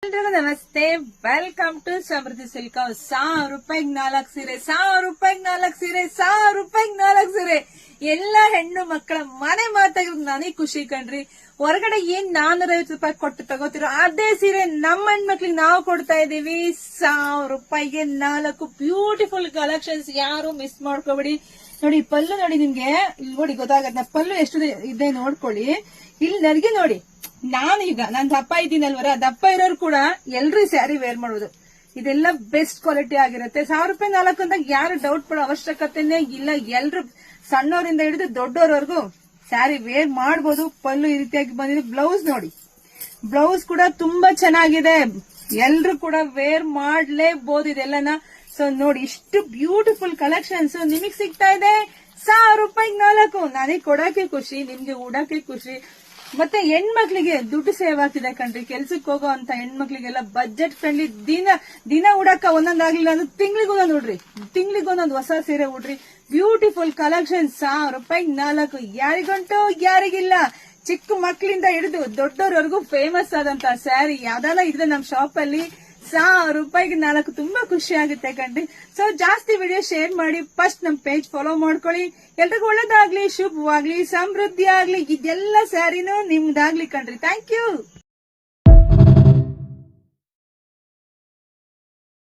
ಎಲ್ರಿಗೂ ನಮಸ್ತೆ. Welcome to Samruddhi silk house. 1000 ರೂಪಾಯಿಗೆ 4 ಸೀರೆ, 1000 ರೂಪಾಯಿಗೆ 4 ಸೀರೆ, 1000 ರೂಪಾಯಿಗೆ 4 ಸೀರೆ. ಎಲ್ಲ ಹೆಣ್ಣು ಮಕ್ಕಳ ಮನೆ ಮಾತಾಗಿರೋದು ನನಗೆ ಖುಷಿ ಕಣ್ರಿ. ಹೊರಗಡೆ ಏನ್ 450 ರೂಪಾಯಿ ಕೊಟ್ಟು ತಗೋತಿರೋ ಅದೇ ಸೀರೆ ನಮ್ಮ ಹೆಣ್ಮಕ್ಳಿಗೆ ನಾವು ಕೊಡ್ತಾ ಇದೀವಿ 1000 ರೂಪಾಯಿಗೆ 4 ಬ್ಯೂಟಿಫುಲ್ ಕಲೆಕ್ಷನ್ಸ್. ಯಾರು ಮಿಸ್ ಮಾಡ್ಕೋಬೇಡಿ. ನೋಡಿ ಪಲ್ಲು ನೋಡಿ, ನಿಮ್ಗೆ ಇಲ್ಲಿ ನೋಡಿ ಗೊತ್ತಾಗತ್ತೆ ಪಲ್ಲು ಎಷ್ಟು ಇದೆ ನೋಡ್ಕೊಳ್ಳಿ. ಇಲ್ಲಿ ನನಗೆ ನೋಡಿ, ನಾನ್ ದಪ್ಪ ಇದ್ದೀನಲ್ವರ, ದಪ್ಪ ಇರೋರು ಕೂಡ ಎಲ್ರು ಸ್ಯಾರಿ ವೇರ್ ಮಾಡೋದು. ಇದೆಲ್ಲ ಬೆಸ್ಟ್ ಕ್ವಾಲಿಟಿ ಆಗಿರುತ್ತೆ. 1000 ರೂಪಾಯಿ 4 ಅಂತ ಯಾರು ಡೌಟ್ ಪಡೋ ಅವಶ್ಯಕತೆನೇ ಇಲ್ಲ. ಎಲ್ರು ಸಣ್ಣವರಿಂದ ಹಿಡಿದು ದೊಡ್ಡವರವರೆಗೂ ಸ್ಯಾರಿ ವೇರ್ ಮಾಡಬಹುದು. ಪಲ್ಲು ಈ ರೀತಿಯಾಗಿ ಬಂದಿದೆ. ಬ್ಲೌಸ್ ನೋಡಿ, ಬ್ಲೌಸ್ ಕೂಡ ತುಂಬಾ ಚೆನ್ನಾಗಿದೆ. ಎಲ್ರು ಕೂಡ ವೇರ್ ಮಾಡ್ಲೇಬಹುದು ಇದೆಲ್ಲನ. ಸೊ ನೋಡಿ, ಇಷ್ಟು ಬ್ಯೂಟಿಫುಲ್ ಕಲೆಕ್ಷನ್ಸ್ ನಿಮಗ್ ಸಿಗ್ತಾ ಇದೆ 1000 ರೂಪಾಯಿಗೆ 4. ನನಗೆ ಕೊಡಕ್ಕೆ ಖುಷಿ, ನಿಮ್ಗೆ ಉಡಕ್ಕೆ ಖುಷಿ. ಮತ್ತೆ ಹೆಣ್ಮಕ್ಳಿಗೆ ದುಡ್ಡು ಸೇವ್ ಆಗ್ತಿದೆ ಕಣ್ರಿ. ಕೆಲ್ಸಕ್ಕೆ ಹೋಗೋ ಅಂತ ಹೆಣ್ಮಕ್ಳಿಗೆಲ್ಲ ಬಜೆಟ್ ಫ್ರೆಂಡ್ಲಿ. ದಿನ ಉಡಕ್ಕ ಒಂದೊಂದಾಗ್ಲಿಲ್ಲ ಅಂದ್ರೆ ತಿಂಗಳಿಗೊಂದೊಂದು ಉಡ್ರಿ, ತಿಂಗಳಿಗೊಂದೊಂದು ಹೊಸ ಸೀರೆ ಉಡ್ರಿ. ಬ್ಯೂಟಿಫುಲ್ ಕಲೆಕ್ಷನ್ 1000 ರೂಪಾಯಿಗೆ 4. ಯಾರಿಗಂಟು ಯಾರಿಗಿಲ್ಲ. ಚಿಕ್ಕ ಮಕ್ಕಳಿಂದ ಹಿಡಿದು ದೊಡ್ಡವರವರೆಗೂ ಫೇಮಸ್ ಆದಂತ ಸ್ಯಾರಿ ಯಾವ್ದಾರ ಇದೆ ನಮ್ ಶಾಪ್ ಅಲ್ಲಿ. 1000 ರೂಪಾಯಿಗೆ 4 ತುಂಬಾ ಖುಷಿ ಆಗುತ್ತೆ ಕಣ್ರಿ. ಸೊ ಜಾಸ್ತಿ ವಿಡಿಯೋ ಶೇರ್ ಮಾಡಿ. ಫಸ್ಟ್ ನಮ್ ಪೇಜ್ ಫಾಲೋ ಮಾಡ್ಕೊಳ್ಳಿ. ಎಲ್ರಿಗೂ ಒಳ್ಳೇದಾಗ್ಲಿ, ಶುಭವಾಗ್ಲಿ, ಸಮೃದ್ಧಿ ಆಗ್ಲಿ. ಇದೆಲ್ಲ ಸ್ಯಾರಿನೂ ನಿಮ್ದಾಗ್ಲಿ ಕಣ್ರಿ. Thank you.